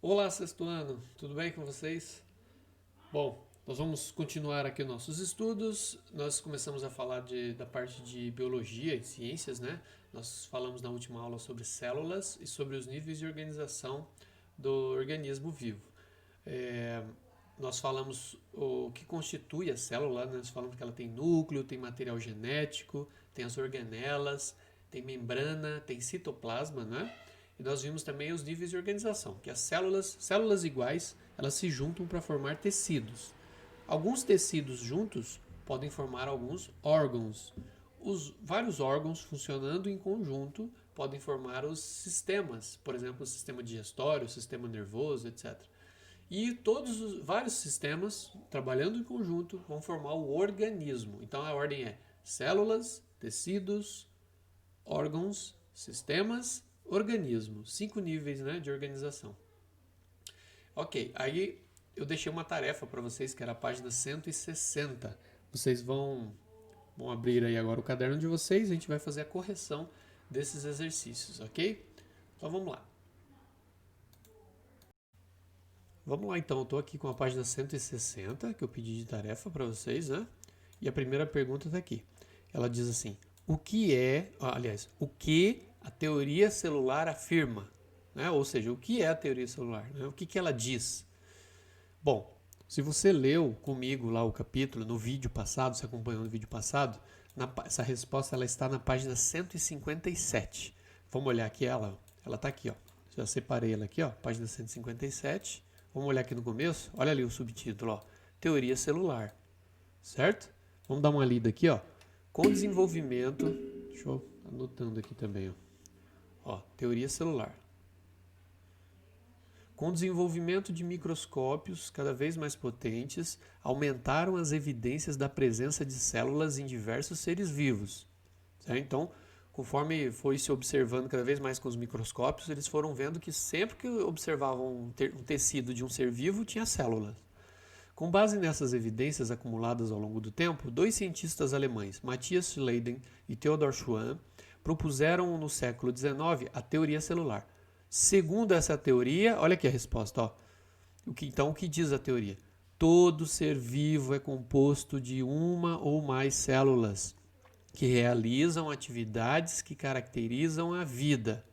Olá, sexto ano, tudo bem com vocês? Bom, nós vamos continuar aqui nossos estudos. Nós começamos a falar da parte de biologia e ciências, né? Nós falamos na última aula sobre células e sobre os níveis de organização do organismo vivo. É, Nós falamos o que constitui a célula, né? Nós falamos que ela tem núcleo, tem material genético, tem as organelas, tem membrana, tem citoplasma, né? E nós vimos também os níveis de organização, que as células iguais, elas se juntam para formar tecidos. Alguns tecidos juntos podem formar alguns órgãos. Os vários órgãos funcionando em conjunto podem formar os sistemas, por exemplo, o sistema digestório, o sistema nervoso, etc. E todos os vários sistemas trabalhando em conjunto vão formar o organismo. Então a ordem é células, tecidos, órgãos, sistemas, organismo. 5 níveis, né, de organização. Ok, aí eu deixei uma tarefa para vocês que era a página 160. Vocês vão abrir aí agora o caderno de vocês e a gente vai fazer a correção desses exercícios, ok? Então vamos lá. Vamos lá então, eu estou aqui com a página 160 que eu pedi de tarefa para vocês, né? E a primeira pergunta está aqui. Ela diz assim: o que é, o que a teoria celular afirma? Né? Ou seja, o que é a teoria celular? Né? O que ela diz? Bom, se você leu comigo lá o capítulo no vídeo passado, se acompanhou no vídeo passado, essa resposta ela está na página 157. Vamos olhar aqui ela está aqui, ó. Já separei ela aqui, ó, página 157. Vamos olhar aqui no começo, olha ali o subtítulo, ó, teoria celular, certo? Vamos dar uma lida aqui, ó. Com o desenvolvimento, deixa eu anotando aqui também, ó, teoria celular. Com o desenvolvimento de microscópios cada vez mais potentes, aumentaram as evidências da presença de células em diversos seres vivos. Certo? Então, conforme foi se observando cada vez mais com os microscópios, eles foram vendo que sempre que observavam um tecido de um ser vivo, tinha células. Com base nessas evidências acumuladas ao longo do tempo, dois cientistas alemães, Matthias Schleiden e Theodor Schwann, propuseram no século XIX a teoria celular. Segundo essa teoria, olha aqui a resposta, ó. Então, o que diz a teoria? Todo ser vivo é composto de uma ou mais células que realizam atividades que caracterizam a vida.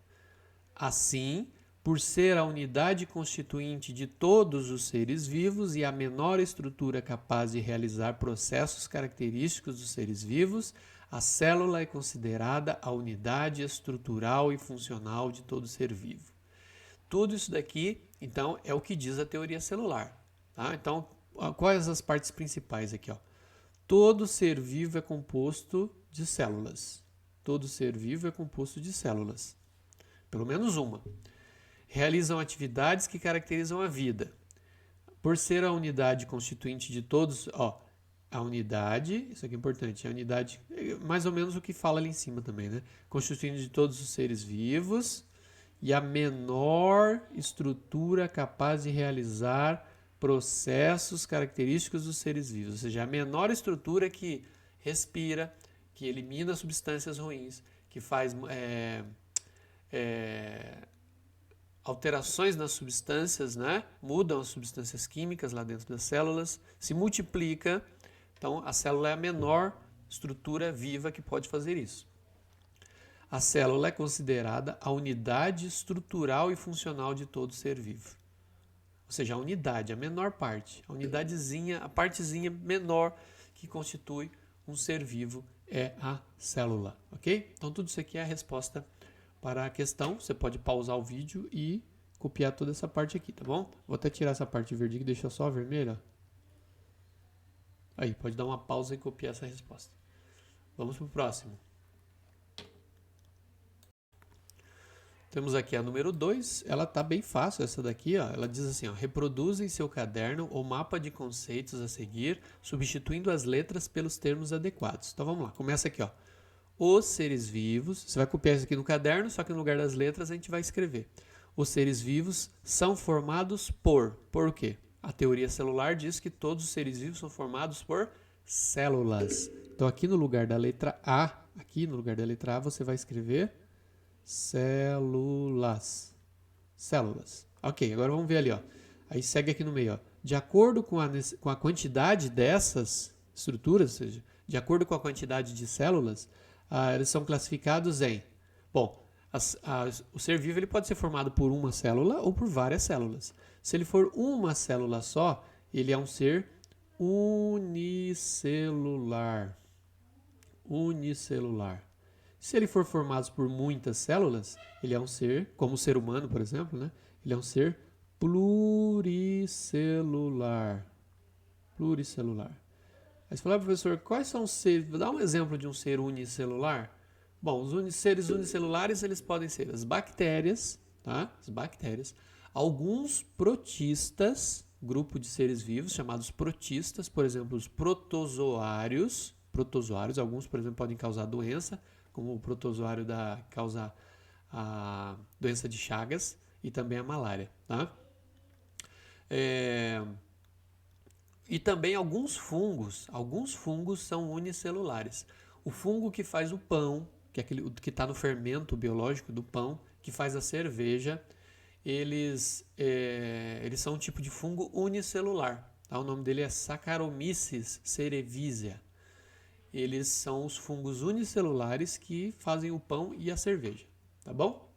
Assim, por ser a unidade constituinte de todos os seres vivos e a menor estrutura capaz de realizar processos característicos dos seres vivos, a célula é considerada a unidade estrutural e funcional de todo ser vivo. Tudo isso daqui, então, é o que diz a teoria celular. Tá? Então, quais as partes principais aqui? Ó? Todo ser vivo é composto de células. Todo ser vivo é composto de células. Pelo menos uma. Realizam atividades que caracterizam a vida. Por ser a unidade constituinte de todos, ó, a unidade, isso aqui é importante, a unidade, mais ou menos o que fala ali em cima também, né? Constituinte de todos os seres vivos e a menor estrutura capaz de realizar processos característicos dos seres vivos, ou seja, a menor estrutura que respira, que elimina substâncias ruins, que faz alterações nas substâncias, né? Mudam as substâncias químicas lá dentro das células, se multiplica. Então, a célula é a menor estrutura viva que pode fazer isso. A célula é considerada a unidade estrutural e funcional de todo ser vivo. Ou seja, a unidade, a menor parte, a unidadezinha, a partezinha menor que constitui um ser vivo é a célula, ok? Então, tudo isso aqui é a resposta para a questão. Você pode pausar o vídeo e copiar toda essa parte aqui, tá bom? Vou até tirar essa parte verde aqui, deixa só a vermelha. Aí, pode dar uma pausa e copiar essa resposta. Vamos para o próximo. Temos aqui a número 2, ela tá bem fácil essa daqui, ó. Ela diz assim, ó, reproduza em seu caderno o mapa de conceitos a seguir, substituindo as letras pelos termos adequados. Então vamos lá, começa aqui, ó. Os seres vivos, você vai copiar isso aqui no caderno, só que no lugar das letras a gente vai escrever. Os seres vivos são formados por quê? A teoria celular diz que todos os seres vivos são formados por células. Então aqui no lugar da letra A, você vai escrever células. Células. Ok, agora vamos ver ali, ó. Aí segue aqui no meio, ó. De acordo com a quantidade dessas estruturas, ou seja, de acordo com a quantidade de células, eles são classificados em... Bom, o ser vivo ele pode ser formado por uma célula ou por várias células. Se ele for uma célula só, ele é um ser unicelular. Unicelular. Se ele for formado por muitas células, ele é um ser, como o ser humano, por exemplo, né? Ele é um ser pluricelular. Pluricelular. Aí você fala, professor, quais são os seres? Dá um exemplo de um ser unicelular. Bom, os seres unicelulares eles podem ser as bactérias, tá? As bactérias, alguns protistas, grupo de seres vivos chamados protistas, por exemplo, os protozoários. Protozoários, alguns, por exemplo, podem causar doença, como o protozoário causa a doença de Chagas e também a malária, tá? E também alguns fungos são unicelulares. O fungo que faz o pão, que é aquele que está no fermento biológico do pão, que faz a cerveja, eles são um tipo de fungo unicelular. Tá? O nome dele é Saccharomyces cerevisiae. Eles são os fungos unicelulares que fazem o pão e a cerveja, tá bom?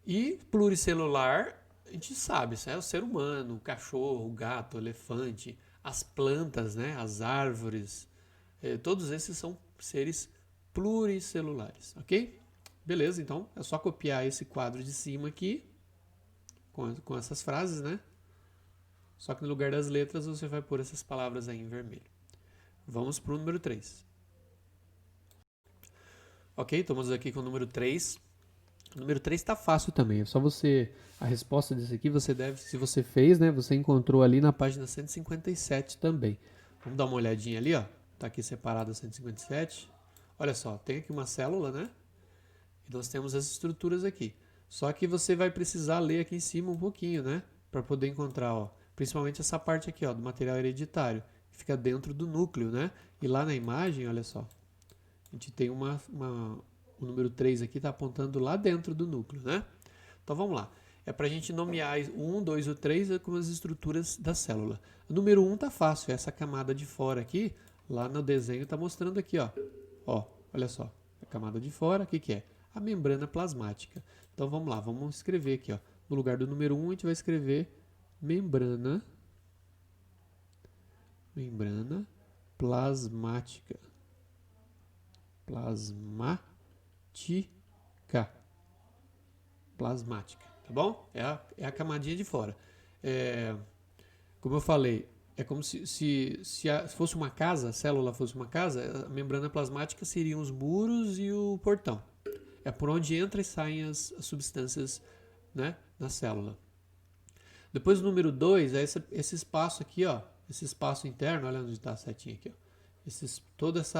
E pluricelular, a gente sabe, isso é o ser humano, o cachorro, o gato, o elefante, as plantas, né, as árvores, todos esses são seres pluricelulares, ok? Beleza, então é só copiar esse quadro de cima aqui, com essas frases, né? Só que no lugar das letras você vai pôr essas palavras aí em vermelho. Vamos para o número 3. Ok, estamos aqui com o número 3. O número 3 está fácil também. É só você... A resposta desse aqui você deve... Se você fez, né? Você encontrou ali na página 157 também. Vamos dar uma olhadinha ali, ó. Está aqui separado a 157. Olha só, tem aqui uma célula, né? E nós temos as estruturas aqui. Só que você vai precisar ler aqui em cima um pouquinho, né? Para poder encontrar, ó. Principalmente essa parte aqui, ó, do material hereditário. Que fica dentro do núcleo, né? E lá na imagem, olha só. A gente tem o número 3 aqui está apontando lá dentro do núcleo, né? Então vamos lá. É para a gente nomear o 1, 2 e o 3 como as estruturas da célula. O número 1 está fácil, essa camada de fora aqui, lá no desenho está mostrando aqui, ó. Ó, olha só. A camada de fora, o que, que é? A membrana plasmática. Então vamos lá, vamos escrever aqui, ó. No lugar do número 1, a gente vai escrever membrana plasmática. Plasmática, tá bom? É a camadinha de fora. Como eu falei, é como se fosse uma casa, a célula fosse uma casa, a membrana plasmática seriam os muros e o portão. É por onde entra e saem as substâncias, né, na célula. Depois o número 2 é esse espaço aqui, ó, esse espaço interno, olha onde está a setinha aqui, ó. Todo esse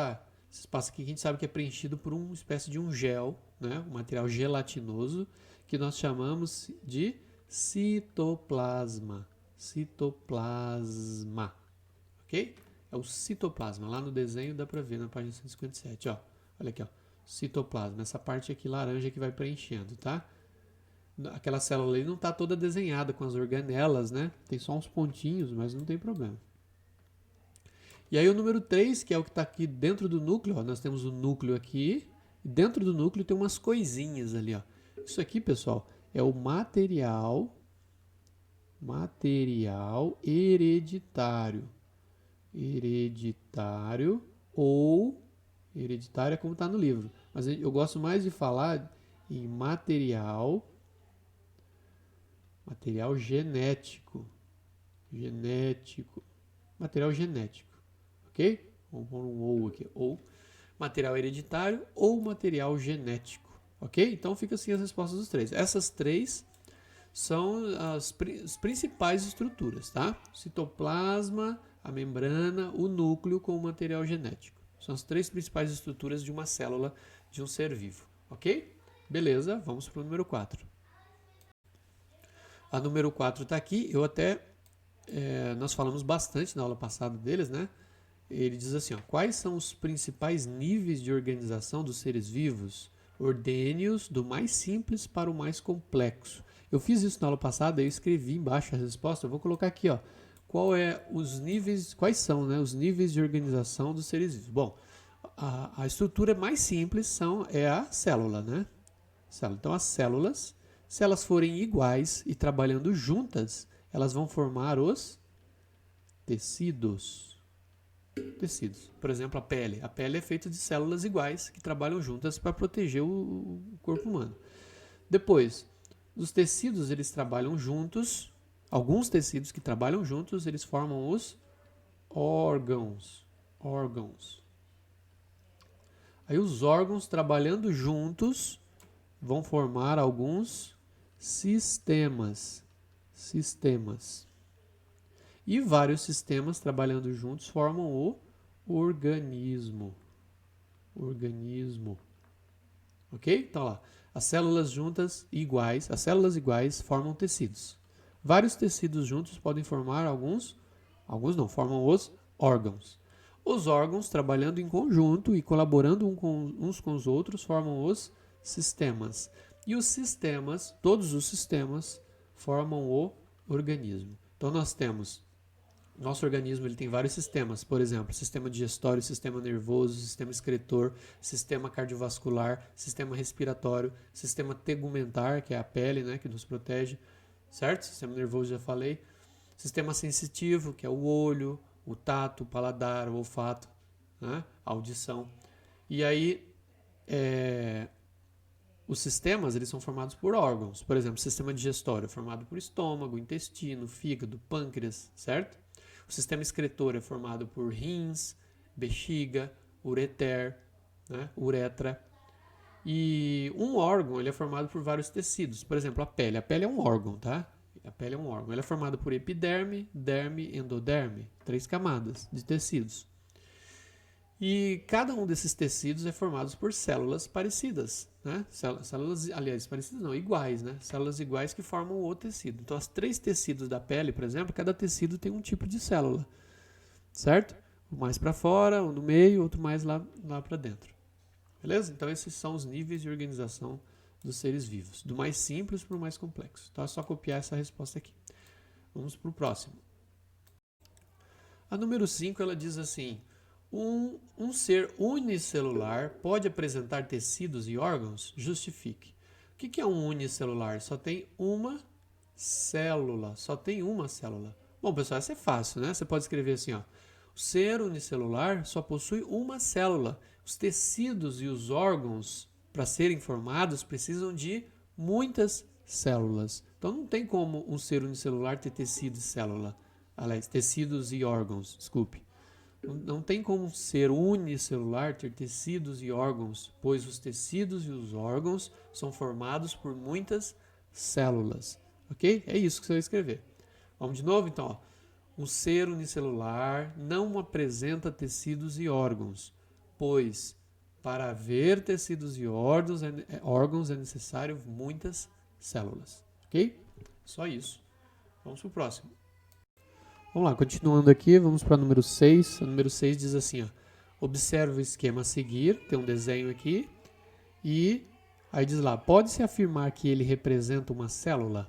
espaço aqui que a gente sabe que é preenchido por uma espécie de um gel, né, um material gelatinoso, que nós chamamos de citoplasma. Citoplasma, ok? É o citoplasma. Lá no desenho dá para ver na página 157, ó. Olha aqui, ó. Citoplasma. Essa parte aqui laranja que vai preenchendo, tá? Aquela célula ali não está toda desenhada com as organelas, né? Tem só uns pontinhos, mas não tem problema. E aí o número 3, que é o que está aqui dentro do núcleo, ó, nós temos o núcleo aqui, e dentro do núcleo tem umas coisinhas ali, ó. Isso aqui, pessoal, é o material hereditário. Hereditário ou hereditário é como está no livro, mas eu gosto mais de falar em material genético. Material genético. Ok? Vamos pôr um ou aqui. Ou material hereditário ou material genético. Ok? Então fica assim as respostas dos três. Essas três são as principais estruturas, tá? Citoplasma, a membrana, o núcleo com o material genético. São as três principais estruturas de uma célula de um ser vivo. Ok? Beleza, vamos para o número 4. A número 4 está aqui. Nós falamos bastante na aula passada deles, né? Ele diz assim, ó, quais são os principais níveis de organização dos seres vivos? Ordene-os do mais simples para o mais complexo. Eu fiz isso na aula passada, eu escrevi embaixo a resposta, eu vou colocar aqui, ó, quais são, né, os níveis de organização dos seres vivos. Bom, a estrutura mais simples é a célula, né? Então as células, se elas forem iguais e trabalhando juntas, elas vão formar os tecidos. Por exemplo, a pele. A pele é feita de células iguais que trabalham juntas para proteger o corpo humano. Depois, os tecidos, eles trabalham juntos. Alguns tecidos que trabalham juntos, eles formam os órgãos. Aí os órgãos trabalhando juntos vão formar alguns sistemas. E vários sistemas trabalhando juntos formam o organismo. Ok? Então lá, as células iguais formam tecidos. Vários tecidos juntos podem formar formam os órgãos. Os órgãos, trabalhando em conjunto e colaborando uns com os outros, formam os sistemas. E os sistemas, todos os sistemas, formam o organismo. Então nós temos, nosso organismo ele tem vários sistemas, por exemplo, sistema digestório, sistema nervoso, sistema excretor, sistema cardiovascular, sistema respiratório, sistema tegumentar, que é a pele, né, que nos protege, certo? Sistema nervoso já falei. Sistema sensitivo, que é o olho, o tato, o paladar, o olfato, né, a audição. E aí, os sistemas eles são formados por órgãos. Por exemplo, o sistema digestório é formado por estômago, intestino, fígado, pâncreas, certo? O sistema excretor é formado por rins, bexiga, ureter, né, uretra. E um órgão ele é formado por vários tecidos. Por exemplo, a pele. A pele é um órgão, tá? A pele é um órgão. Ela é formada por epiderme, derme, endoderme. 3 camadas de tecidos. E cada um desses tecidos é formado por células parecidas, né? Células, aliás, parecidas não, iguais, né? Células iguais que formam o tecido. Então, os 3 tecidos da pele, por exemplo, cada tecido tem um tipo de célula, certo? Um mais para fora, um no meio, outro mais lá para dentro. Beleza? Então, esses são os níveis de organização dos seres vivos, do mais simples para o mais complexo. Então, é só copiar essa resposta aqui. Vamos para o próximo. A número 5, ela diz assim: um ser unicelular pode apresentar tecidos e órgãos? Justifique. O que é um unicelular? Só tem uma célula. Bom, pessoal, essa é fácil, né? Você pode escrever assim, ó. O ser unicelular só possui uma célula. Os tecidos e os órgãos, para serem formados, precisam de muitas células. Então, não tem como um ser unicelular ter tecido e célula. Aliás, tecidos e órgãos, desculpe. Não tem como um ser unicelular ter tecidos e órgãos, pois os tecidos e os órgãos são formados por muitas células. Ok? É isso que você vai escrever. Vamos de novo, então. Ó. Um ser unicelular não apresenta tecidos e órgãos, pois para haver tecidos e órgãos é necessário muitas células. Ok? Só isso. Vamos para o próximo. Vamos lá, continuando aqui, vamos para o número 6. O número 6 diz assim, ó, observe o esquema a seguir, tem um desenho aqui, e aí diz lá, pode-se afirmar que ele representa uma célula?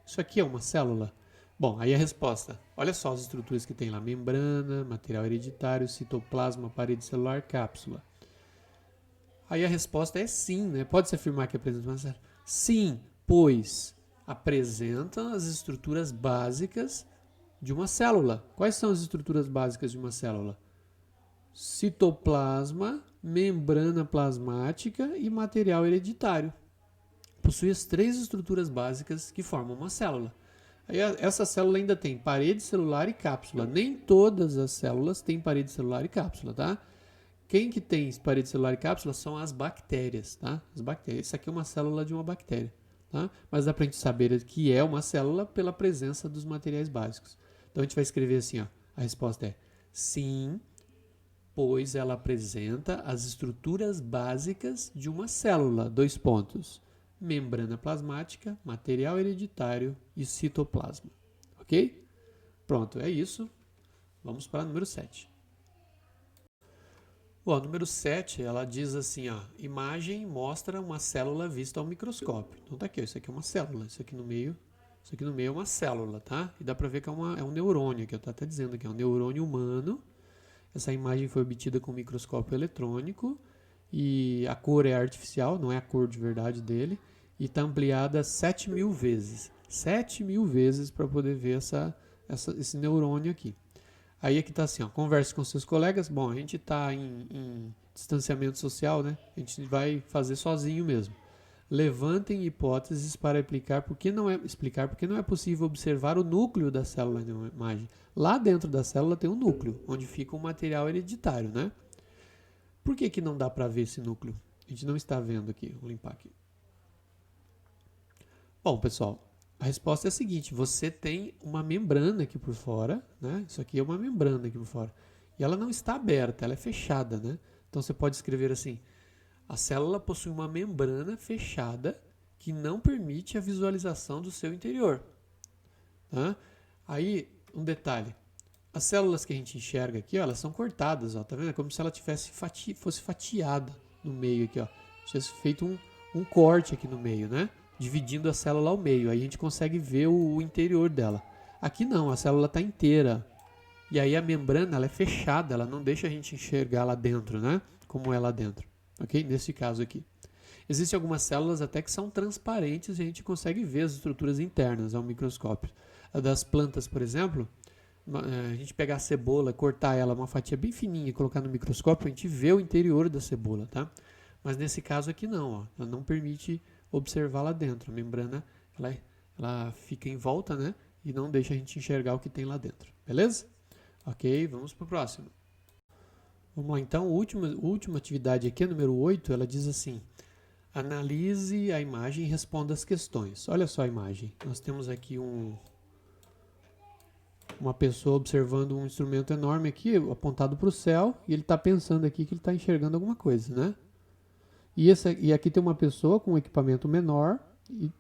Isso aqui é uma célula? Bom, aí a resposta, olha só as estruturas que tem lá, membrana, material hereditário, citoplasma, parede celular, cápsula. Aí a resposta é sim, né? Pode-se afirmar que apresenta uma célula? Sim, pois apresentam as estruturas básicas de uma célula. Quais são as estruturas básicas de uma célula? Citoplasma, membrana plasmática e material hereditário. Possui as 3 estruturas básicas que formam uma célula. Aí essa célula ainda tem parede celular e cápsula. Nem todas as células têm parede celular e cápsula, tá? Quem que tem parede celular e cápsula são as bactérias, tá? As bactérias. Isso aqui é uma célula de uma bactéria, tá? Mas dá pra gente saber que é uma célula pela presença dos materiais básicos. Então a gente vai escrever assim, ó. A resposta é sim, pois ela apresenta as estruturas básicas de uma célula. 2 pontos. Membrana plasmática, material hereditário e citoplasma. Ok? Pronto, é isso. Vamos para o número 7. Bom, número 7, ela diz assim, ó, imagem mostra uma célula vista ao microscópio. Então tá aqui, ó, isso aqui é uma célula, isso aqui no meio é uma célula, tá? E dá pra ver que é um neurônio, que eu tô até dizendo aqui, é um neurônio humano. Essa imagem foi obtida com microscópio eletrônico e a cor é artificial, não é a cor de verdade dele, e está ampliada 7.000 vezes. 7.000 vezes para poder ver esse neurônio aqui. Aí aqui está assim, ó, converse com seus colegas. Bom, a gente está em distanciamento social, né? A gente vai fazer sozinho mesmo. Levantem hipóteses para explicar porque não é possível observar o núcleo da célula na imagem. Lá dentro da célula tem um núcleo, onde fica o material hereditário, né? Por que não dá para ver esse núcleo? A gente não está vendo aqui. Vou limpar aqui. Bom, pessoal, a resposta é a seguinte. Você tem uma membrana aqui por fora, né? Isso aqui é uma membrana aqui por fora. E ela não está aberta, ela é fechada, né? Então você pode escrever assim: a célula possui uma membrana fechada que não permite a visualização do seu interior. Tá? Aí, um detalhe. As células que a gente enxerga aqui, ó, elas são cortadas, ó, tá vendo? É como se ela fosse fatiada no meio aqui, ó. Tivesse feito um corte aqui no meio, né? Dividindo a célula ao meio. Aí a gente consegue ver o interior dela. Aqui não, a célula está inteira. E aí a membrana, ela é fechada, ela não deixa a gente enxergar lá dentro, né? Como é lá dentro. Ok? Nesse caso aqui. Existem algumas células até que são transparentes e a gente consegue ver as estruturas internas ao microscópio. A das plantas, por exemplo, a gente pegar a cebola, cortar ela uma fatia bem fininha e colocar no microscópio, a gente vê o interior da cebola, tá? Mas nesse caso aqui não, ó, ela não permite observar lá dentro. A membrana, ela fica em volta, né? E não deixa a gente enxergar o que tem lá dentro, beleza? Ok, vamos para o próximo. Vamos lá, então, a última atividade aqui, a número 8, ela diz assim: analise a imagem e responda as questões. Olha só a imagem. Nós temos aqui uma pessoa observando um instrumento enorme aqui, apontado para o céu, e ele está pensando aqui que ele está enxergando alguma coisa, né? E aqui tem uma pessoa com um equipamento menor e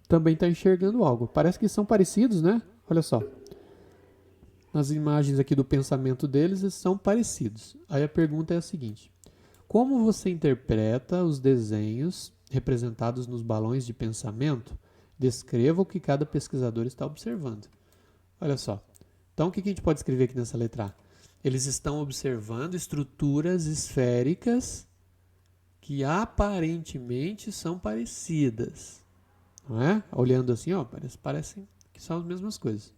também está enxergando algo. Parece que são parecidos, né? Olha só. Nas imagens aqui do pensamento deles, eles são parecidos. Aí a pergunta é a seguinte: como você interpreta os desenhos representados nos balões de pensamento? Descreva o que cada pesquisador está observando. Olha só. Então, o que a gente pode escrever aqui nessa letra A? Eles estão observando estruturas esféricas que aparentemente são parecidas. Não é? Olhando assim, ó, parecem que são as mesmas coisas.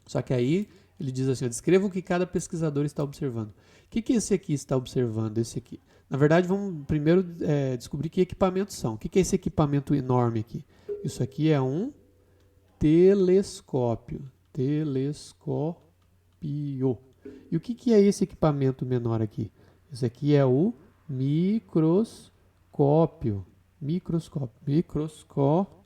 Só que aí ele diz assim: ó, descreva o que cada pesquisador está observando. O que esse aqui está observando? Esse aqui. Na verdade, vamos primeiro descobrir que equipamentos são. O que é esse equipamento enorme aqui? Isso aqui é um telescópio. Telescópio. E o que é esse equipamento menor aqui? Esse aqui é o microscópio. Microscópio.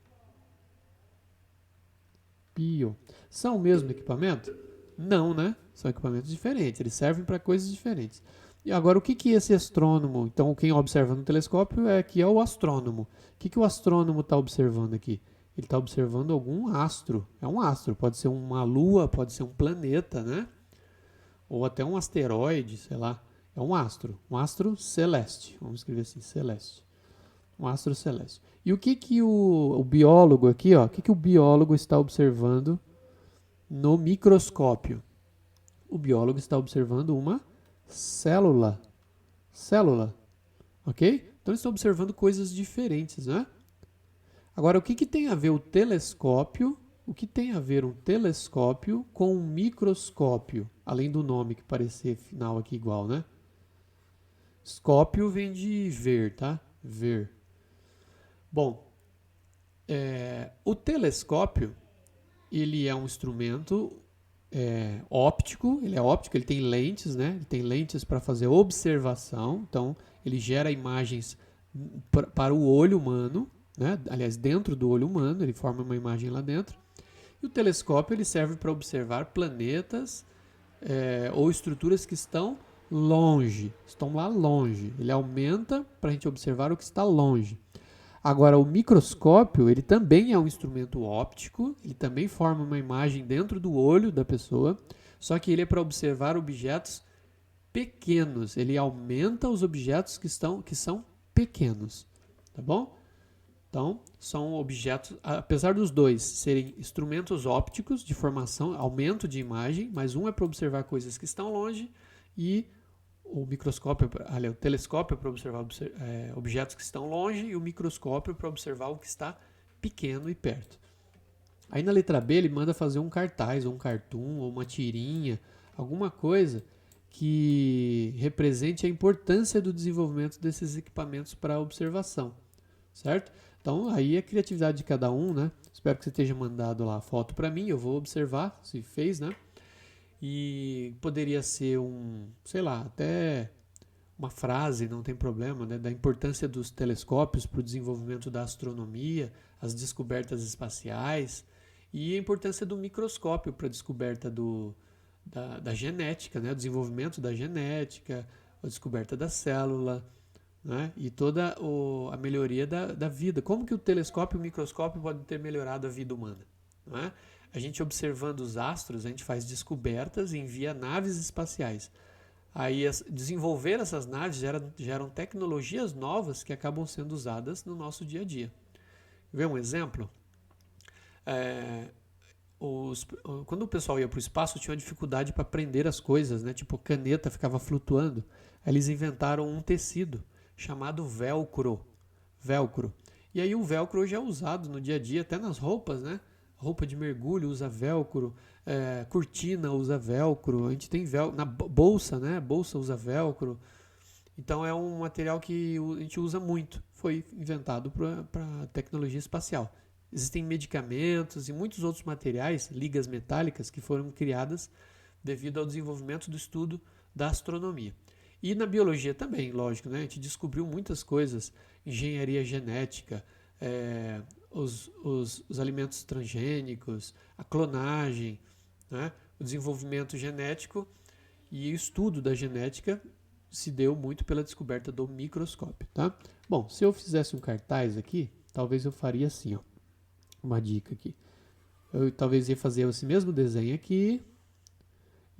São o mesmo equipamento? Não, né? São equipamentos diferentes. Eles servem para coisas diferentes. E agora, o que esse astrônomo... Então, quem observa no telescópio aqui é o astrônomo. O que o astrônomo está observando aqui? Ele está observando algum astro. É um astro. Pode ser uma lua, pode ser um planeta, né? Ou até um asteroide, sei lá. É um astro celeste. Vamos escrever assim, celeste. Um astro celeste. E o que o biólogo aqui, ó, o que o biólogo está observando no microscópio? O biólogo está observando uma célula. Célula. Ok? Então, eles estão observando coisas diferentes, né? Agora, o que tem a ver o telescópio? O que tem a ver um telescópio com um microscópio? Além do nome que parecer final aqui igual, né? Scópio vem de ver, tá? Ver. Bom, o telescópio, ele é um instrumento óptico, ele tem lentes, né? Ele tem lentes para fazer observação, então ele gera imagens para o olho humano, né? Aliás, dentro do olho humano, ele forma uma imagem lá dentro. E o telescópio ele serve para observar planetas ou estruturas que estão lá longe. Ele aumenta para a gente observar o que está longe. Agora, o microscópio, ele também é um instrumento óptico, ele também forma uma imagem dentro do olho da pessoa, só que ele é para observar objetos pequenos. Ele aumenta os objetos que são pequenos, tá bom? Então, são objetos, apesar dos dois serem instrumentos ópticos de formação, aumento de imagem, mas um é para observar coisas que estão longe e o microscópio, o telescópio é para observar objetos que estão longe e o microscópio para observar o que está pequeno e perto. Aí na letra B ele manda fazer um cartaz, ou um cartoon, ou uma tirinha, alguma coisa que represente a importância do desenvolvimento desses equipamentos para observação, certo? Então aí é a criatividade de cada um, né? Espero que você esteja mandado lá a foto para mim, eu vou observar se fez, né? E poderia ser sei lá, até uma frase, não tem problema, né? Da importância dos telescópios para o desenvolvimento da astronomia, as descobertas espaciais e a importância do microscópio para a descoberta da genética, né? O desenvolvimento da genética, a descoberta da célula, né? E toda a melhoria da vida. Como que o telescópio e o microscópio podem ter melhorado a vida humana? Não é? A gente observando os astros, a gente faz descobertas e envia naves espaciais. Aí desenvolver essas naves geram tecnologias novas que acabam sendo usadas no nosso dia a dia. Vê um exemplo? Quando o pessoal ia para o espaço, tinha uma dificuldade para prender as coisas, né? Tipo, caneta ficava flutuando. Aí eles inventaram um tecido chamado velcro. E aí o velcro hoje é usado no dia a dia, até nas roupas, né? Roupa de mergulho usa velcro, cortina usa velcro, a gente tem velcro na bolsa, né? Bolsa usa velcro. Então é um material que a gente usa muito. Foi inventado para tecnologia espacial. Existem medicamentos e muitos outros materiais, ligas metálicas, que foram criadas devido ao desenvolvimento do estudo da astronomia. E na biologia também, lógico, né? A gente descobriu muitas coisas, engenharia genética, os alimentos transgênicos, a clonagem, né? O desenvolvimento genético e o estudo da genética se deu muito pela descoberta do microscópio, tá? Bom, se eu fizesse um cartaz aqui, talvez eu faria assim, ó. Uma dica aqui. Eu talvez ia fazer esse mesmo desenho aqui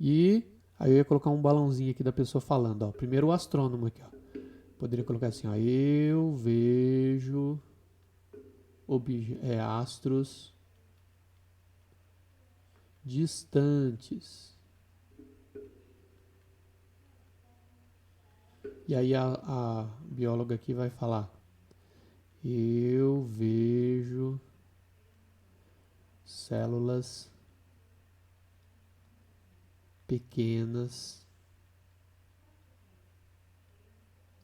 e aí eu ia colocar um balãozinho aqui da pessoa falando, ó. Primeiro o astrônomo aqui, ó. Poderia colocar assim, ó. Eu vejo astros distantes. E aí a bióloga aqui vai falar. Eu vejo células pequenas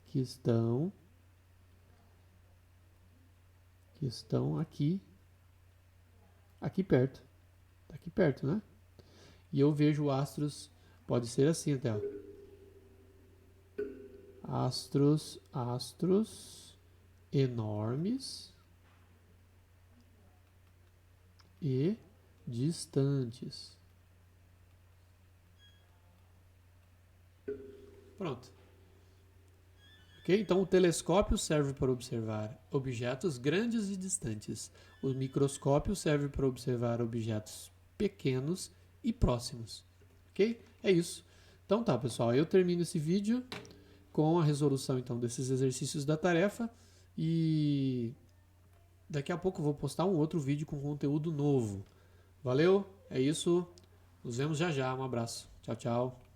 que estão aqui perto. Tá aqui perto, né? E eu vejo astros, pode ser assim até, ó. Astros enormes e distantes. Pronto. Ok? Então o telescópio serve para observar objetos grandes e distantes. O microscópio serve para observar objetos pequenos e próximos. Ok? É isso. Então tá, pessoal. Eu termino esse vídeo com a resolução então desses exercícios da tarefa e daqui a pouco eu vou postar um outro vídeo com conteúdo novo. Valeu? É isso. Nos vemos já já. Um abraço. Tchau, tchau.